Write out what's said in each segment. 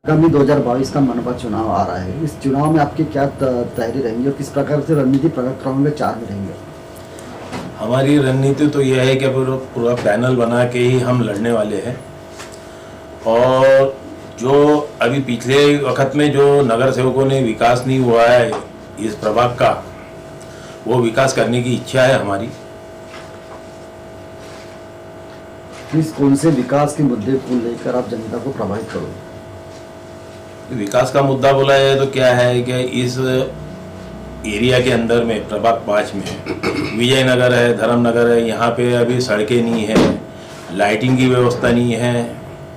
आगामी 2022 का मनपा चुनाव आ रहा है। इस चुनाव में आपकी क्या तैयारी रहेंगी और किस प्रकार से रणनीति प्रकट करेंगे, चार में रहेंगे? हमारी रणनीति तो यह है कि पूरा पैनल बना के ही हम लड़ने वाले हैं। और जो अभी पिछले वक्त में जो नगर सेवकों ने विकास नहीं हुआ है इस प्रभाग का, वो विकास करने की इच्छा है हमारी। किस कौन से विकास के मुद्दे को लेकर आप जनता को प्रभावित करोगे? विकास का मुद्दा बोला जाए तो क्या है कि इस एरिया के अंदर में प्रभाग 5 में विजयनगर है, धर्मनगर है, यहाँ पे अभी सड़कें नहीं है, लाइटिंग की व्यवस्था नहीं है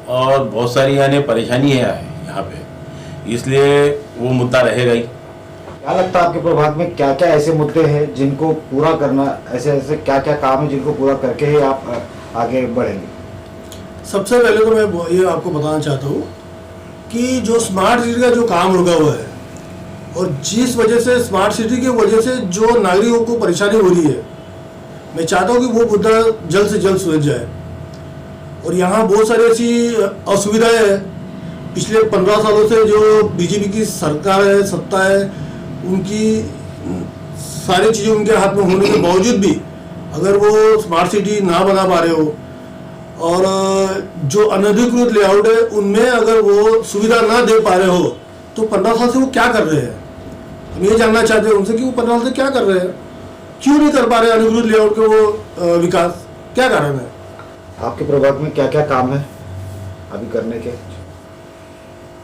और बहुत सारी यानी परेशानी है यहाँ पे, इसलिए वो मुद्दा रहेगा ही। क्या लगता है आपके प्रभाग में क्या क्या ऐसे मुद्दे हैं जिनको पूरा करना, ऐसे क्या क्या काम है जिनको पूरा करके ही आप आगे बढ़ेंगे? सबसे पहले तो मैं ये आपको बताना चाहता हूँ कि जो स्मार्ट सिटी का जो काम रुका हुआ है और जिस वजह से स्मार्ट सिटी की वजह से जो नागरिकों को परेशानी हो रही है, मैं चाहता हूँ कि वो मुद्दा जल्द से जल्द सुलझ जाए। और यहाँ बहुत सारी ऐसी असुविधाएं हैं, पिछले 15 सालों से जो बीजेपी की सरकार है, सत्ता है, उनकी सारी चीज़ें उनके हाथ में होने के बावजूद भी अगर वो स्मार्ट सिटी ना बना पा रहे हो और जो अनधिकृत लेआउट है उनमें अगर वो सुविधा ना दे पा रहे हो तो 15 साल से वो क्या कर रहे हैं? हम ये जानना चाहते हैं उनसे कि वो 15 साल से क्या कर रहे हैं, क्यों नहीं कर पा रहे अनधिकृत लेआउट के वो विकास, क्या कारण है? आपके प्रभाग में क्या क्या काम है अभी करने के?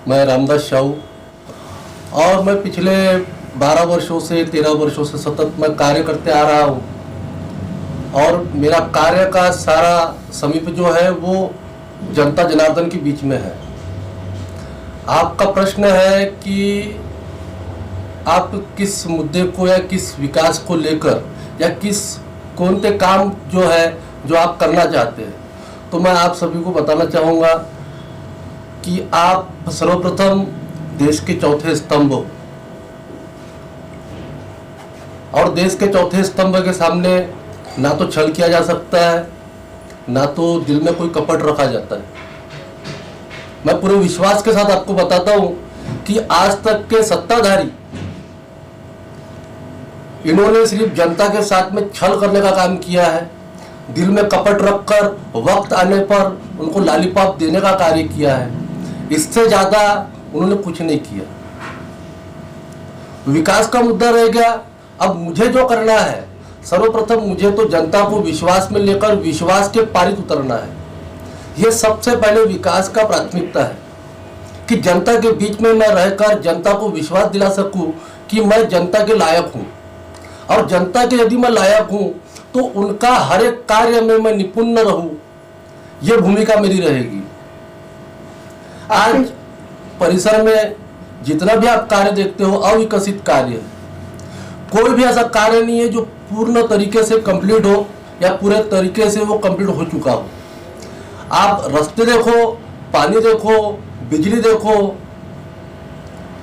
मैं रामदास शाहू और मैं पिछले 12 वर्षों से 13 वर्षों से सतत मैं कार्य करते आ रहा हूँ और मेरा कार्य का सारा समीप जो है वो जनता जनार्दन के बीच में है। आपका प्रश्न है कि आप किस मुद्दे को या किस विकास को लेकर या किस कौन से काम जो है जो आप करना चाहते हैं, तो मैं आप सभी को बताना चाहूँगा कि आप सर्वप्रथम देश के चौथे स्तंभ हो और देश के चौथे स्तंभ के सामने ना तो छल किया जा सकता है, ना तो दिल में कोई कपट रखा जाता है। मैं पूरे विश्वास के साथ आपको बताता हूं कि आज तक के सत्ताधारी इन्होंने सिर्फ जनता के साथ में छल करने का काम किया है, दिल में कपट रखकर वक्त आने पर उनको लॉलीपॉप देने का कार्य किया है। इससे ज्यादा उन्होंने कुछ नहीं किया। विकास का मुद्दा रह गया। अब मुझे जो करना है, सर्वप्रथम मुझे तो जनता को विश्वास में लेकर विश्वास के पारित उतरना है। यह सबसे पहले विकास का प्राथमिकता है कि जनता के बीच में मैं रहकर जनता को विश्वास दिला सकूं कि मैं जनता के लायक हूं और जनता के यदि मैं लायक हूं तो उनका हर एक कार्य में मैं निपुण रहूं, यह भूमिका मेरी रहेगी। आज परिसर में जितना भी आप कार्य देखते हो अविकसित कार्य, कोई भी ऐसा कार्य नहीं है जो पूर्ण तरीके से कंप्लीट हो या पूरे तरीके से वो कंप्लीट हो चुका हो। आप रास्ते देखो, पानी देखो, बिजली देखो,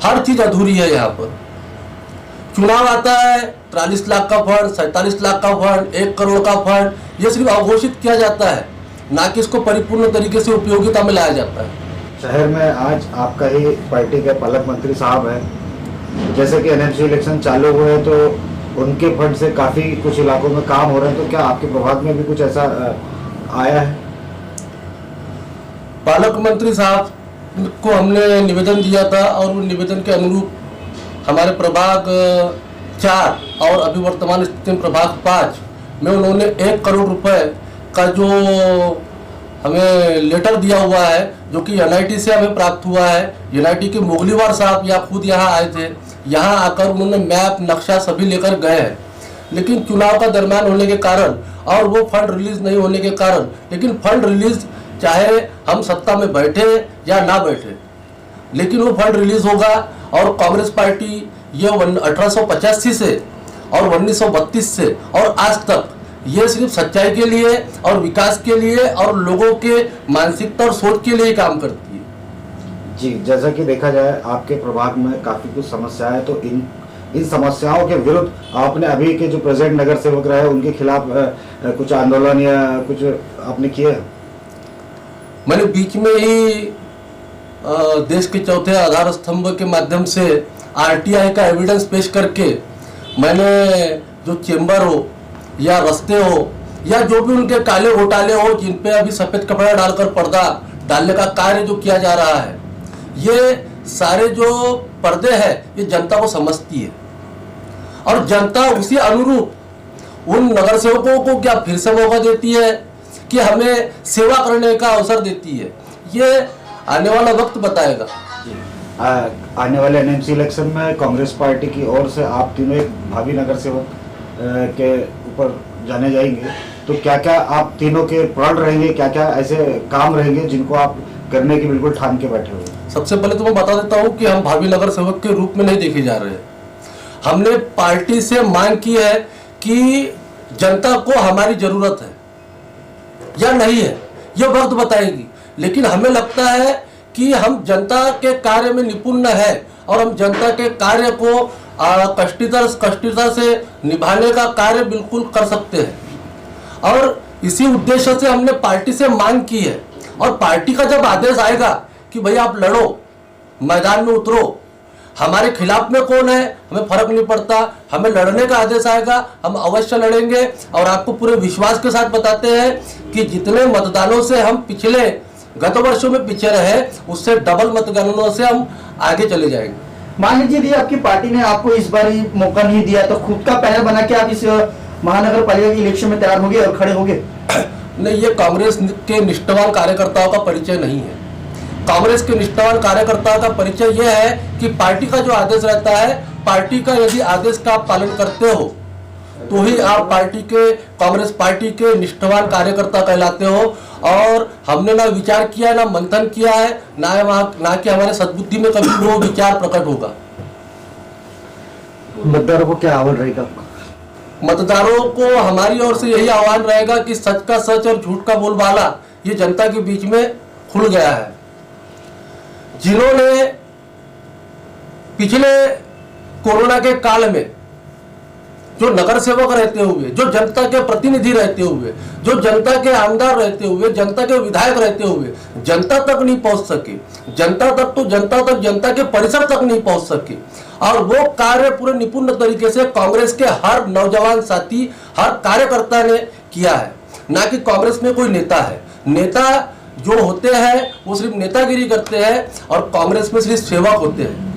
हर चीज अधूरी है। यहाँ पर चुनाव आता है, 43 लाख का फंड, 47 लाख का फंड, 1 करोड़ का फंड, ये सिर्फ अघोषित किया जाता है, ना कि इसको परिपूर्ण तरीके से उपयोगिता में लाया जाता है। शहर में आज आपका ही पार्टी के पालक मंत्री साहब है, जैसे कि एनएमसी इलेक्शन चालू हुए तो उनके फंड से काफी कुछ इलाकों में काम हो रहे हैं, तो क्या आपके प्रभाग में भी कुछ ऐसा आया है? पालक मंत्री साहब को हमने निवेदन दिया था और उन निवेदन के अनुरूप हमारे प्रभाग 4 और अभी वर्तमान स्थिति में प्रभाग 5 में उन्होंने 1 करोड़ रुपए का जो हमें लेटर दिया हुआ है, जो कि एनआईटी से हमें प्राप्त हुआ है। एनआईटी के मुगलीवार साहब या खुद यहाँ आए थे, यहाँ आकर उन्होंने मैप नक्शा सभी लेकर गए हैं, लेकिन चुनाव का दरम्यान होने के कारण और वो फंड रिलीज नहीं होने के कारण, लेकिन फंड रिलीज चाहे हम सत्ता में बैठे या ना बैठे, लेकिन वो फंड रिलीज होगा। और कांग्रेस पार्टी ये 1885 से और 1932 से और आज तक ये सिर्फ सच्चाई के लिए और विकास के लिए और लोगों के मानसिकता और सोच के लिए काम करती है। जी, जैसा कि देखा जाए आपके प्रभाग में काफी कुछ समस्याएं है, तो इन समस्याओं के विरुद्ध आपने अभी के जो प्रेजेंट नगर सेवक रहे उनके खिलाफ कुछ आंदोलन या कुछ आपने किए? मैंने बीच में ही देश के चौथे आधार स्तंभ के माध्यम से आरटीआई का एविडेंस पेश करके मैंने जो चेंबर हो या रास्ते हो या जो भी उनके काले घोटाले हो जिन पे अभी सफेद कपड़ा डालकर पर्दा डालने का कार्य जो किया जा रहा है, ये सारे जो पर्दे हैं ये जनता को समझती है और जनता उसी अनुरूप उन नगर सेवकों को क्या फिर से मौका देती है कि हमें सेवा करने का अवसर देती है, ये आने वाला वक्त बताएगा। आने वाले एनएमसी इलेक्शन में कांग्रेस पार्टी की ओर से आप तीनों एक भावी नगर सेवक के ऊपर जाने जाएंगे, तो क्या क्या आप तीनों के प्रण रहेंगे, क्या क्या ऐसे काम रहेंगे जिनको आप करने की बिल्कुल ठान के बैठे हुए? सबसे पहले तो मैं बता देता हूं कि हम भावी नगर सेवक के रूप में नहीं देखे जा रहे हैं। हमने पार्टी से मांग की है कि जनता को हमारी जरूरत है या नहीं है, यह वक्त बताएगी, लेकिन हमें लगता है कि हम जनता के कार्य में निपुण है और हम जनता के कार्य को कष्टता से निभाने का कार्य बिल्कुल कर सकते हैं और इसी उद्देश्य से हमने पार्टी से मांग की है। और पार्टी का जब आदेश आएगा कि भाई आप लड़ो, मैदान में उतरो, हमारे खिलाफ में कौन है हमें फर्क नहीं पड़ता, हमें लड़ने का आदेश आएगा हम अवश्य लड़ेंगे। और आपको पूरे विश्वास के साथ बताते हैं कि जितने मतदानों से हम पिछले गत वर्षों में पीछे रहे उससे डबल मतदानों से हम आगे चले जाएंगे। मान लीजिए यदि आपकी पार्टी ने आपको इस बार मौका नहीं दिया तो खुद का पैनल बना के आप इस महानगर पालिका के इलेक्शन में तैयार होंगे और खड़े होंगे? नहीं, ये कांग्रेस के निष्ठावान कार्यकर्ताओं का परिचय नहीं है। कांग्रेस के निष्ठावान कार्यकर्ताओं का परिचय यह है कि पार्टी का जो आदेश रहता है, पार्टी का यदि आदेश का आप पालन करते हो तो ही आप कांग्रेस पार्टी के निष्ठावान कार्यकर्ता कहलाते हो। और हमने ना विचार किया, ना मंथन किया है, ना कि हमारे सद्बुद्धि में कभी वो विचार प्रकट होगा। मतदारों को क्या आह्वान रहेगा? मतदारों को हमारी ओर से यही आह्वान रहेगा कि सच का सच और झूठ का बोलबाला ये जनता के बीच में खुल गया है। जिन्होंने पिछले कोरोना के काल में जो नगर सेवक रहते हुए, जो जनता के प्रतिनिधि रहते हुए, जो जनता के आमदार रहते हुए, जनता के विधायक रहते हुए जनता तक नहीं पहुंच सके, जनता के परिसर तक नहीं पहुंच सके, और वो कार्य पूरे निपुण तरीके से कांग्रेस के हर नौजवान साथी, हर कार्यकर्ता ने किया है। ना कि कांग्रेस में कोई नेता है, नेता जो होते हैं वो सिर्फ नेतागिरी करते हैं और कांग्रेस में सिर्फ सेवक होते हैं।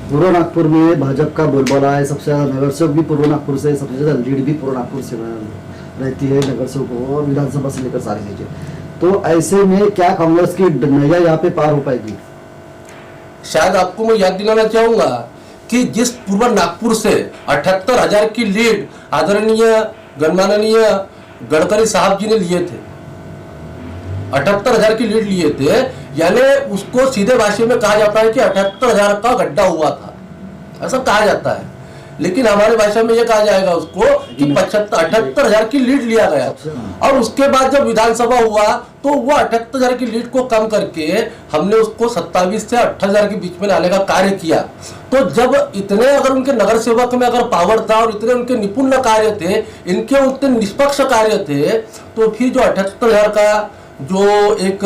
पूर्व नागपुर में भाजपा का बोलबाला है, सबसे ज्यादा नगर सेवक भी पूर्व नागपुर से, सबसे ज्यादा लीड भी पूर्व नागपुर से रहती है नगर सेवकों और विधानसभा से लेकर सारी चीजें। तो ऐसे में क्या कांग्रेस की नैया यहाँ पे पार हो पाएगी? शायद आपको मैं याद दिलाना चाहूंगा कि जिस पूर्व नागपुर से 78,000 की लीड आदरणीय गणमाननीय गडकरी साहब जी ने लिए थे, 78,000 की लीड लिए थे, यानी उसको सीधे भाषा में कहा जाता है कि 78,000 का गड्ढा हुआ था, ऐसा कहा जाता है। लेकिन हमारे भाषा में यह कहा जाएगा उसको कि 78,000 की लीड लिया गया। और उसके बाद जब विधानसभा हुआ तो वो 78,000 की लीड को कम करके हमने उसको 27 से 28,000 के बीच में लाने का कार्य किया। तो जब इतने अगर उनके नगर सेवक में अगर पावर था और इतने उनके निपुण कार्य थे, इनके उतने निष्पक्ष कार्य थे, तो फिर जो 78,000 का जो एक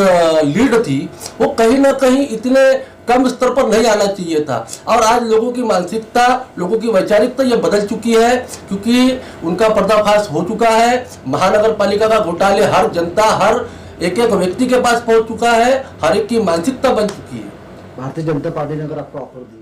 लीड थी वो कहीं ना कहीं इतने कम स्तर पर नहीं आना चाहिए था। और आज लोगों की मानसिकता, लोगों की वैचारिकता ये बदल चुकी है, क्योंकि उनका पर्दाफाश हो चुका है। महानगर पालिका का घोटाले हर जनता, हर एक एक व्यक्ति के पास पहुंच चुका है, हर एक की मानसिकता बन चुकी है। भारतीय जनता पार्टी ने अगर आपको ऑफर दी